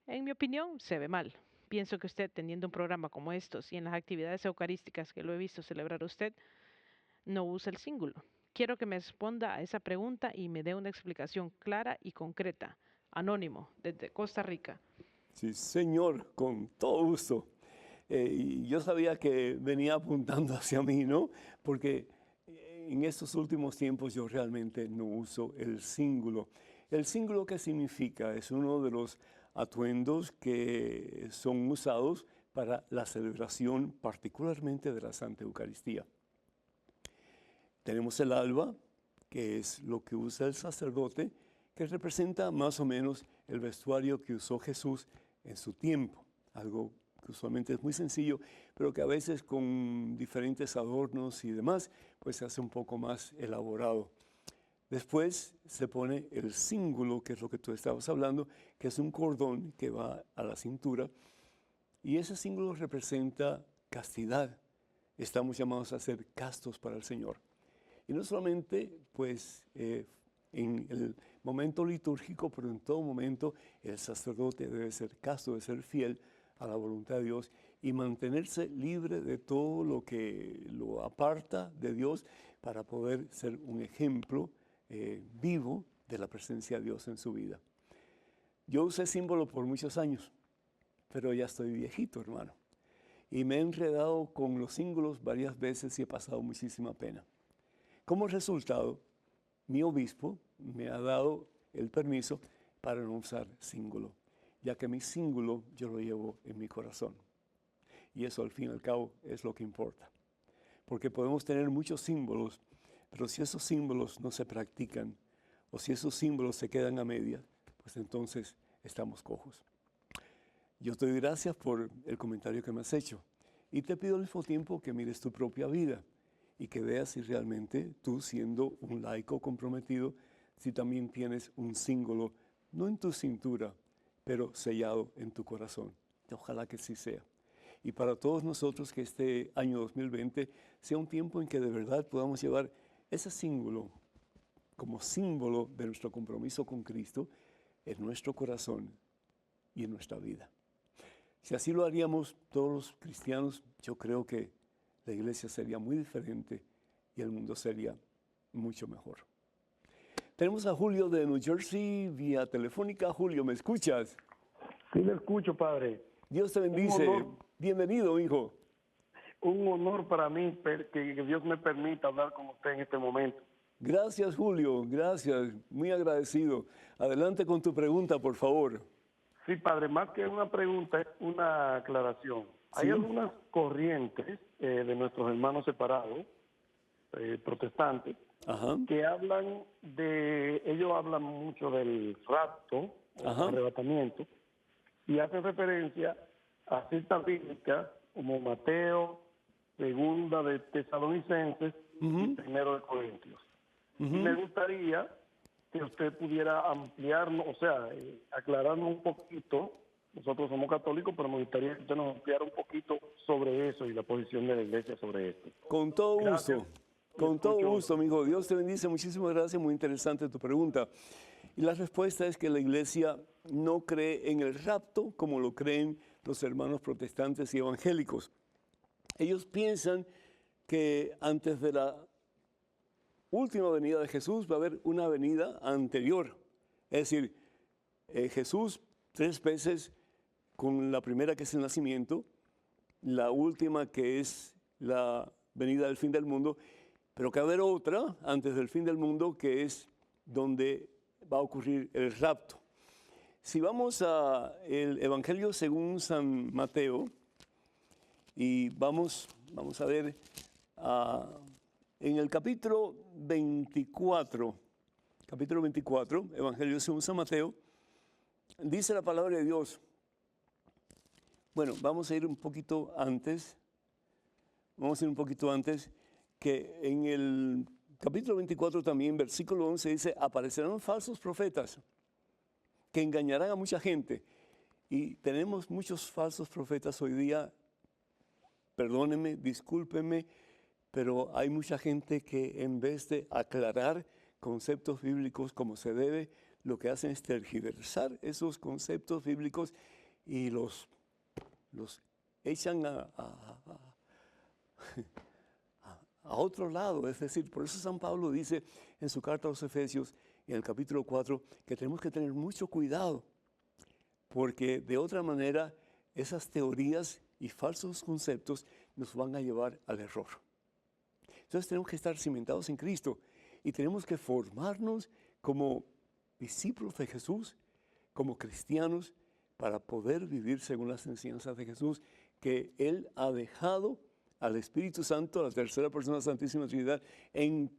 En mi opinión, se ve mal. Pienso que usted, teniendo un programa como estos y en las actividades eucarísticas que lo he visto celebrar usted, no usa el símbolo. Quiero que me responda a esa pregunta y me dé una explicación clara y concreta. Anónimo, desde Costa Rica. Sí, señor, con todo gusto. Y yo sabía que venía apuntando hacia mí, ¿no? Porque en estos últimos tiempos yo realmente no uso el cíngulo. El cíngulo, ¿qué significa? Es uno de los atuendos que son usados para la celebración particularmente de la Santa Eucaristía. Tenemos el alba, que es lo que usa el sacerdote, que representa más o menos el vestuario que usó Jesús en su tiempo, algo que usualmente es muy sencillo, pero que a veces con diferentes adornos y demás, pues se hace un poco más elaborado. Después se pone el cíngulo, que es lo que tú estabas hablando, que es un cordón que va a la cintura, y ese cíngulo representa castidad. Estamos llamados a ser castos para el Señor. Y no solamente, pues, en el momento litúrgico, pero en todo momento el sacerdote debe ser casto, debe ser fiel a la voluntad de Dios y mantenerse libre de todo lo que lo aparta de Dios para poder ser un ejemplo vivo de la presencia de Dios en su vida. Yo usé símbolo por muchos años, pero ya estoy viejito, hermano. Y me he enredado con los símbolos varias veces y he pasado muchísima pena. Como resultado, mi obispo me ha dado el permiso para no usar símbolo, ya que mi símbolo yo lo llevo en mi corazón. Y eso al fin y al cabo es lo que importa. Porque podemos tener muchos símbolos, pero si esos símbolos no se practican o si esos símbolos se quedan a medias, pues entonces estamos cojos. Yo te doy gracias por el comentario que me has hecho y te pido al mismo tiempo que mires tu propia vida y que veas si realmente tú, siendo un laico comprometido, si también tienes un símbolo, no en tu cintura, pero sellado en tu corazón. Ojalá que sí sea. Y para todos nosotros que este año 2020 sea un tiempo en que de verdad podamos llevar ese símbolo como símbolo de nuestro compromiso con Cristo en nuestro corazón y en nuestra vida. Si así lo haríamos todos los cristianos, yo creo que la iglesia sería muy diferente y el mundo sería mucho mejor. Tenemos a Julio de New Jersey vía telefónica. Julio, ¿me escuchas? Sí, le escucho, padre. Dios te bendice. Bienvenido, hijo. Un honor para mí que Dios me permita hablar con usted en este momento. Gracias, Julio. Gracias. Muy agradecido. Adelante con tu pregunta, por favor. Sí, padre, más que una pregunta, es una aclaración. Sí. Hay algunas corrientes de nuestros hermanos separados, protestantes, Ajá. que ellos hablan mucho del rapto, Ajá. arrebatamiento, y hacen referencia a citas bíblicas como Mateo, Segunda de Tesalonicenses y Primero de Corintios. Y me gustaría que usted pudiera ampliarnos, o sea, aclararnos un poquito. Nosotros somos católicos, pero me gustaría que usted nos ampliara un poquito sobre eso y la posición de la iglesia sobre esto. Con todo Gracias. gusto. Con todo gusto, amigo. Dios te bendice. Muchísimas gracias. Muy interesante tu pregunta. Y la respuesta es que la iglesia no cree en el rapto como lo creen los hermanos protestantes y evangélicos. Ellos piensan que antes de la última venida de Jesús va a haber una venida anterior. Es decir, Jesús 3 veces, con la primera que es el nacimiento, la última que es la venida del fin del mundo, pero que va a haber otra antes del fin del mundo que es donde va a ocurrir el rapto. Si vamos al Evangelio según San Mateo y vamos a ver en el capítulo 24, Evangelio según San Mateo, dice la palabra de Dios. Bueno, vamos a ir un poquito antes, que en el capítulo 24 también, versículo 11, dice, aparecerán falsos profetas que engañarán a mucha gente. Y tenemos muchos falsos profetas hoy día, perdónenme, discúlpenme, pero hay mucha gente que en vez de aclarar conceptos bíblicos como se debe, lo que hacen es tergiversar esos conceptos bíblicos y los echan a otro lado. Es decir, por eso San Pablo dice en su carta a los Efesios, en el capítulo 4, que tenemos que tener mucho cuidado, porque de otra manera esas teorías y falsos conceptos nos van a llevar al error. Entonces tenemos que estar cimentados en Cristo y tenemos que formarnos como discípulos de Jesús, como cristianos, para poder vivir según las enseñanzas de Jesús, que Él ha dejado al Espíritu Santo, a la tercera persona de la Santísima Trinidad, en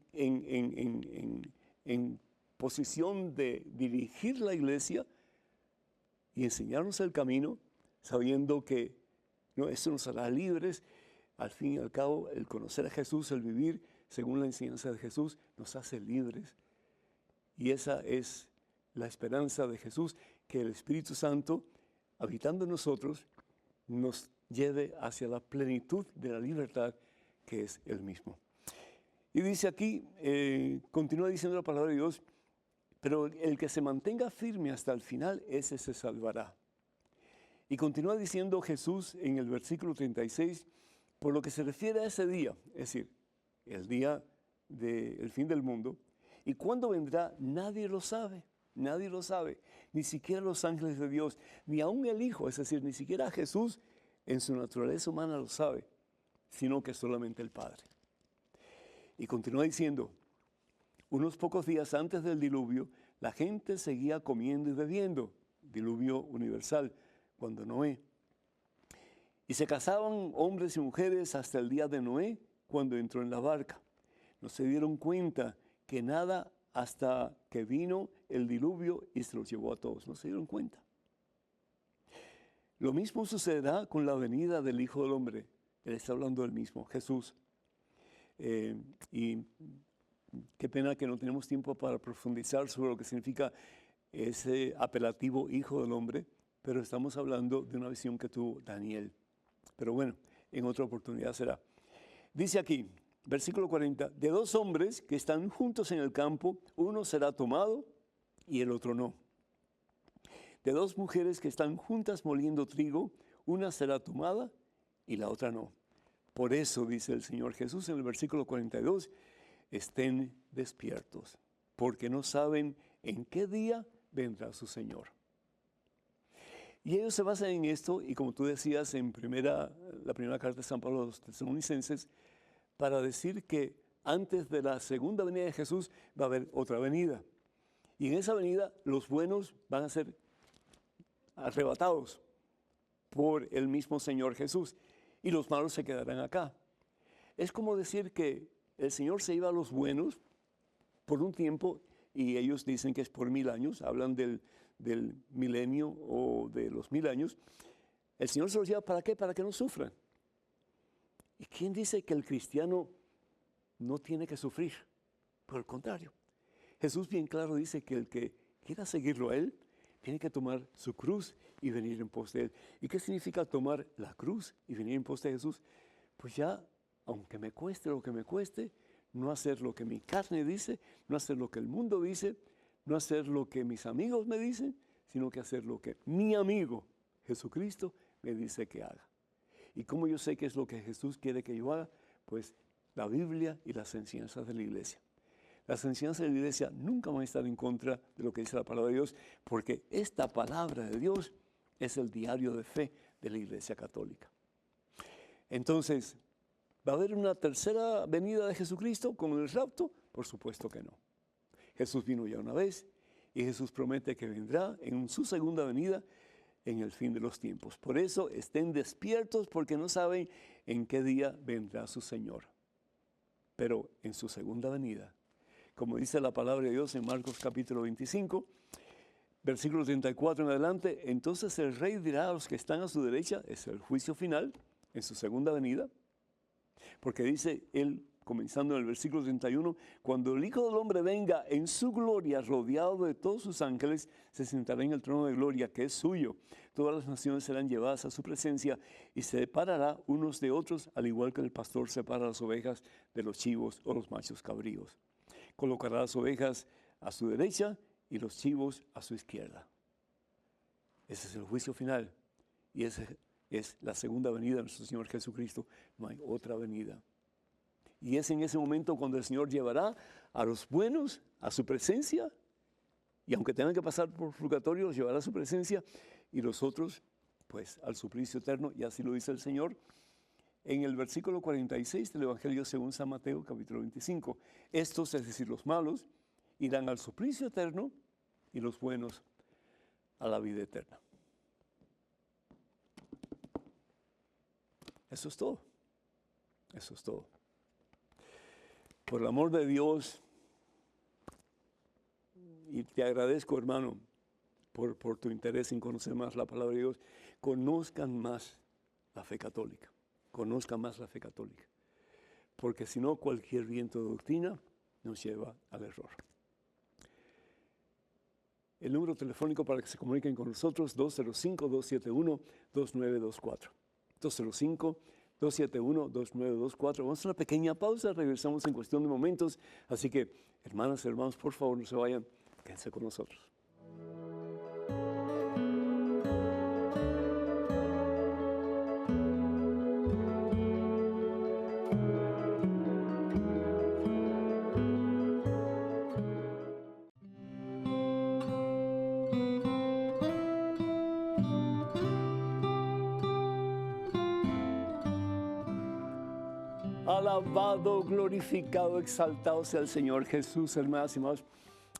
posición de dirigir la iglesia y enseñarnos el camino, sabiendo que esto nos hará libres. Al fin y al cabo, el conocer a Jesús, el vivir según la enseñanza de Jesús, nos hace libres. Y esa es la esperanza de Jesús, que el Espíritu Santo, habitando en nosotros, nos lleve hacia la plenitud de la libertad que es Él mismo. Y dice aquí, continúa diciendo la palabra de Dios, pero el que se mantenga firme hasta el final, ese se salvará. Y continúa diciendo Jesús en el versículo 36, por lo que se refiere a ese día, es decir, el día del fin del mundo, y cuándo vendrá, nadie lo sabe, ni siquiera los ángeles de Dios, ni aun el Hijo, es decir, ni siquiera Jesús en su naturaleza humana lo sabe, sino que solamente el Padre. Y continúa diciendo, unos pocos días antes del diluvio, la gente seguía comiendo y bebiendo, diluvio universal, cuando Noé. Y se casaban hombres y mujeres hasta el día de Noé, cuando entró en la barca. No se dieron cuenta que nada hasta que vino el diluvio y se los llevó a todos. No se dieron cuenta. Lo mismo sucederá con la venida del Hijo del Hombre. Él está hablando del mismo, Jesús. Y qué pena que no tenemos tiempo para profundizar sobre lo que significa ese apelativo Hijo del Hombre, pero estamos hablando de una visión que tuvo Daniel. Pero bueno, en otra oportunidad será. Dice aquí, versículo 40, de dos hombres que están juntos en el campo, uno será tomado y el otro no. De dos mujeres que están juntas moliendo trigo, una será tomada y la otra no. Por eso, dice el Señor Jesús en el versículo 42, estén despiertos, porque no saben en qué día vendrá su Señor. Y ellos se basan en esto, y como tú decías en la primera carta de San Pablo a los Tesalonicenses, para decir que antes de la segunda venida de Jesús va a haber otra venida. Y en esa venida los buenos van a ser arrebatados por el mismo Señor Jesús y los malos se quedarán acá. Es como decir que el Señor se iba a los buenos por un tiempo y ellos dicen que es por 1000 años, hablan del milenio o de los 1000 años. El Señor se los lleva ¿para qué? Para que no sufran. ¿Y quién dice que el cristiano no tiene que sufrir? Por el contrario, Jesús bien claro dice que el que quiera seguirlo a Él, tiene que tomar su cruz y venir en pos de Él. ¿Y qué significa tomar la cruz y venir en pos de Jesús? Pues ya, aunque me cueste lo que me cueste, no hacer lo que mi carne dice, no hacer lo que el mundo dice, no hacer lo que mis amigos me dicen, sino que hacer lo que mi amigo Jesucristo me dice que haga. ¿Y cómo yo sé qué es lo que Jesús quiere que yo haga? Pues la Biblia y las enseñanzas de la iglesia. Las enseñanzas de la iglesia nunca van a estar en contra de lo que dice la palabra de Dios, porque esta palabra de Dios es el diario de fe de la Iglesia Católica. Entonces, ¿va a haber una tercera venida de Jesucristo con el rapto? Por supuesto que no. Jesús vino ya una vez y Jesús promete que vendrá en su segunda venida en el fin de los tiempos. Por eso estén despiertos porque no saben en qué día vendrá su Señor. Pero en su segunda venida, como dice la palabra de Dios en Marcos capítulo 25, versículo 34 en adelante, entonces el rey dirá a los que están a su derecha, es el juicio final, en su segunda venida, porque dice él, comenzando en el versículo 31, cuando el Hijo del Hombre venga en su gloria, rodeado de todos sus ángeles, se sentará en el trono de gloria que es suyo. Todas las naciones serán llevadas a su presencia y se separará unos de otros, al igual que el pastor separa las ovejas de los chivos o los machos cabríos. Colocará las ovejas a su derecha y los chivos a su izquierda. Ese es el juicio final y esa es la segunda venida de nuestro Señor Jesucristo. No hay otra venida. Y es en ese momento cuando el Señor llevará a los buenos a su presencia y aunque tengan que pasar por purgatorio, los llevará a su presencia y los otros pues al suplicio eterno, y así lo dice el Señor en el versículo 46 del Evangelio según San Mateo, capítulo 25. Estos, es decir, los malos, irán al suplicio eterno y los buenos a la vida eterna. Eso es todo. Eso es todo. Por el amor de Dios, y te agradezco, hermano, por tu interés en conocer más la palabra de Dios, conozcan más la fe católica. Conozcan más la fe católica. Porque si no, cualquier viento de doctrina nos lleva al error. El número telefónico para que se comuniquen con nosotros, 205-271-2924. 205-271-2924. Vamos a hacer una pequeña pausa, regresamos en cuestión de momentos. Así que, hermanas y hermanos, por favor, no se vayan, quédense con nosotros. Alabado, glorificado, exaltado sea el Señor Jesús, hermanas y hermanos.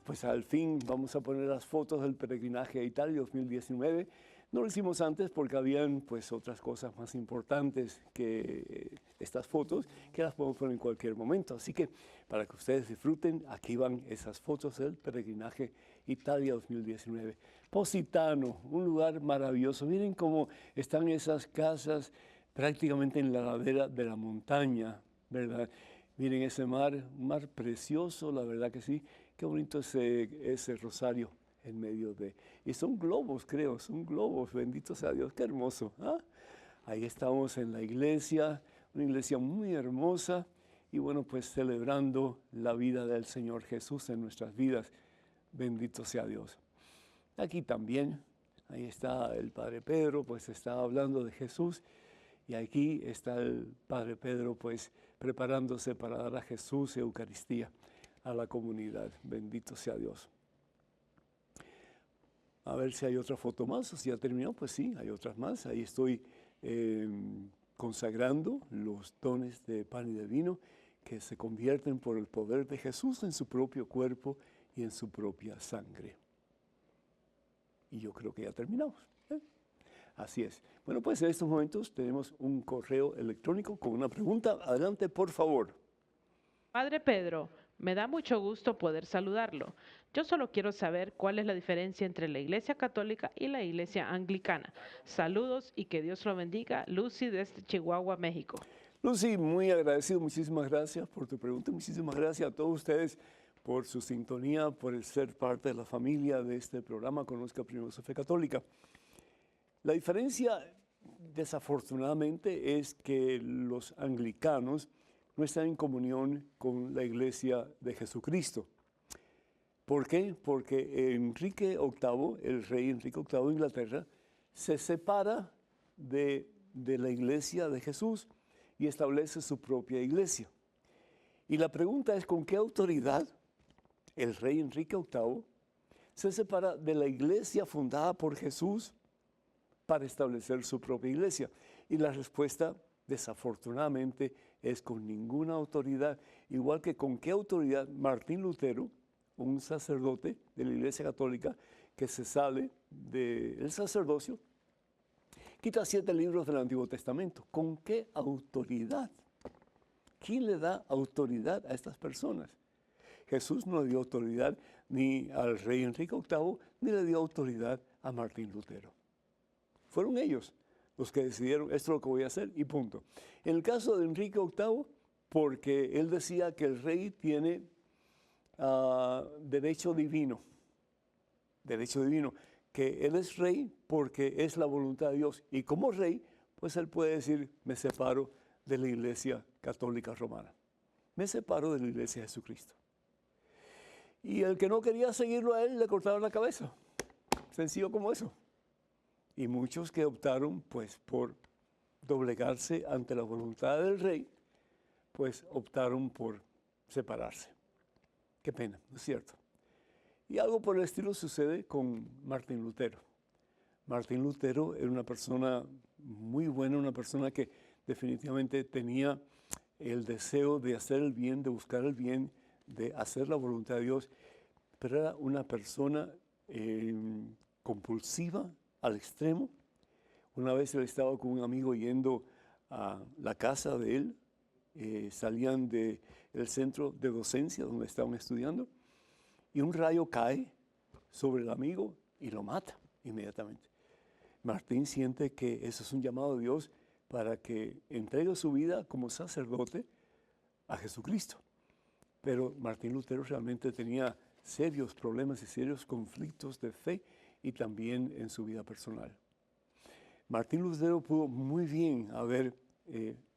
Pues al fin vamos a poner las fotos del peregrinaje a Italia 2019. No lo hicimos antes porque habían pues otras cosas más importantes que estas fotos, que las podemos poner en cualquier momento. Así que para que ustedes disfruten, aquí van esas fotos del peregrinaje Italia 2019. Positano, un lugar maravilloso. Miren cómo están esas casas prácticamente en la ladera de la montaña, ¿verdad? Miren ese mar, un mar precioso, la verdad que sí. Qué bonito ese rosario en medio de... Y son globos, creo, son globos, bendito sea Dios, qué hermoso. ¿Ah? Ahí estamos en la iglesia, una iglesia muy hermosa, y bueno, pues celebrando la vida del Señor Jesús en nuestras vidas. Bendito sea Dios. Aquí también, ahí está el Padre Pedro, pues está hablando de Jesús. Y aquí está el Padre Pedro, pues, preparándose para dar a Jesús Eucaristía a la comunidad. Bendito sea Dios. A ver si hay otra foto más, o si ya terminó, pues sí, hay otras más. Ahí estoy consagrando los dones de pan y de vino que se convierten por el poder de Jesús en su propio cuerpo y en su propia sangre. Y yo creo que ya terminamos. Así es. Bueno, pues en estos momentos tenemos un correo electrónico con una pregunta. Adelante, por favor. Padre Pedro, me da mucho gusto poder saludarlo. Yo solo quiero saber cuál es la diferencia entre la Iglesia Católica y la Iglesia Anglicana. Saludos y que Dios lo bendiga. Lucy desde Chihuahua, México. Lucy, muy agradecido. Muchísimas gracias por tu pregunta. Muchísimas gracias a todos ustedes por su sintonía, por el ser parte de la familia de este programa Conozca Primero su Fe Católica. La diferencia, desafortunadamente, es que los anglicanos no están en comunión con la Iglesia de Jesucristo. ¿Por qué? Porque Enrique VIII, el rey Enrique VIII de Inglaterra, se separa de la Iglesia de Jesús y establece su propia iglesia. Y la pregunta es, ¿con qué autoridad el rey Enrique VIII se separa de la iglesia fundada por Jesús para establecer su propia iglesia? Y la respuesta, desafortunadamente, es con ninguna autoridad. Igual que con qué autoridad Martín Lutero, un sacerdote de la Iglesia Católica, que se sale del sacerdocio, quita 7 libros del Antiguo Testamento. ¿Con qué autoridad? ¿Quién le da autoridad a estas personas? Jesús no le dio autoridad ni al rey Enrique VIII, ni le dio autoridad a Martín Lutero. Fueron ellos los que decidieron, esto es lo que voy a hacer y punto. En el caso de Enrique VIII, porque él decía que el rey tiene derecho divino, que él es rey porque es la voluntad de Dios. Y como rey, pues él puede decir, me separo de la Iglesia Católica Romana. Me separo de la Iglesia de Jesucristo. Y el que no quería seguirlo a él, le cortaron la cabeza. Sencillo como eso. Y muchos que optaron pues por doblegarse ante la voluntad del rey, pues optaron por separarse. Qué pena, ¿no es cierto? Y algo por el estilo sucede con Martín Lutero. Martín Lutero era una persona muy buena, una persona que definitivamente tenía el deseo de hacer el bien, de buscar el bien, de hacer la voluntad de Dios, pero era una persona compulsiva al extremo. Una vez él estaba con un amigo yendo a la casa de él, salían del centro de docencia donde estaban estudiando, y un rayo cae sobre el amigo y lo mata inmediatamente. Martín siente que eso es un llamado de Dios para que entregue su vida como sacerdote a Jesucristo. Pero Martín Lutero realmente tenía serios problemas y serios conflictos de fe y también en su vida personal. Martín Lutero pudo muy bien haber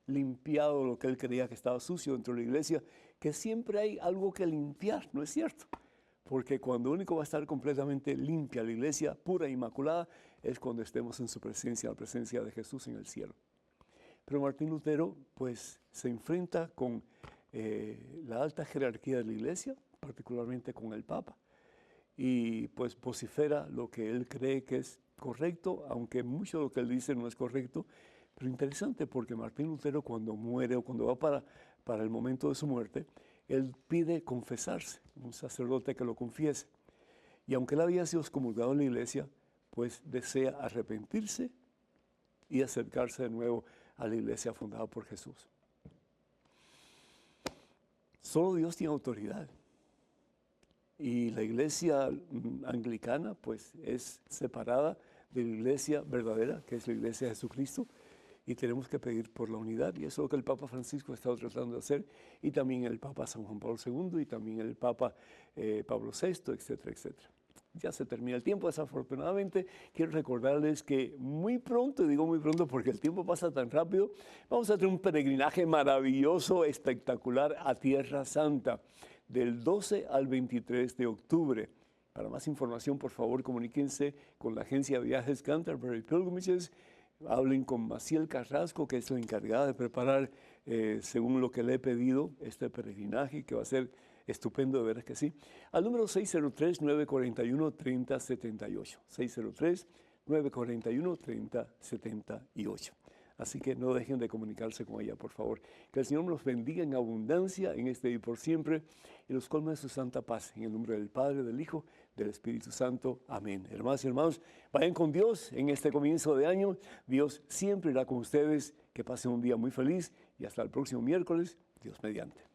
limpiado lo que él creía que estaba sucio dentro de la iglesia, que siempre hay algo que limpiar, ¿no es cierto? Porque cuando único va a estar completamente limpia la iglesia, pura e inmaculada, es cuando estemos en su presencia, la presencia de Jesús en el cielo. Pero Martín Lutero, pues, se enfrenta con la alta jerarquía de la iglesia, particularmente con el Papa, y pues vocifera lo que él cree que es correcto, aunque mucho de lo que él dice no es correcto. Pero interesante porque Martín Lutero, cuando muere o cuando va para el momento de su muerte, él pide confesarse, un sacerdote que lo confiese. Y aunque él había sido excomulgado en la iglesia, pues desea arrepentirse y acercarse de nuevo a la iglesia fundada por Jesús. Solo Dios tiene autoridad. Y la iglesia anglicana, pues, es separada de la iglesia verdadera, que es la iglesia de Jesucristo, y tenemos que pedir por la unidad, y eso es lo que el Papa Francisco ha estado tratando de hacer, y también el Papa San Juan Pablo II, y también el Papa Pablo VI, etcétera, etcétera. Ya se termina el tiempo, desafortunadamente. Quiero recordarles que muy pronto, y digo muy pronto porque el tiempo pasa tan rápido, vamos a tener un peregrinaje maravilloso, espectacular a Tierra Santa, del 12 al 23 de octubre. Para más información, por favor, comuníquense con la agencia de viajes Canterbury Pilgrimages. Hablen con Maciel Carrasco, que es la encargada de preparar, según lo que le he pedido, este peregrinaje, que va a ser estupendo, de veras que sí. Al número 603-941-3078. 603-941-3078. Así que no dejen de comunicarse con ella, por favor. Que el Señor nos bendiga en abundancia en este y por siempre, y los colme de su santa paz. En el nombre del Padre, del Hijo, del Espíritu Santo. Amén. Hermanas y hermanos, vayan con Dios en este comienzo de año. Dios siempre irá con ustedes. Que pasen un día muy feliz y hasta el próximo miércoles, Dios mediante.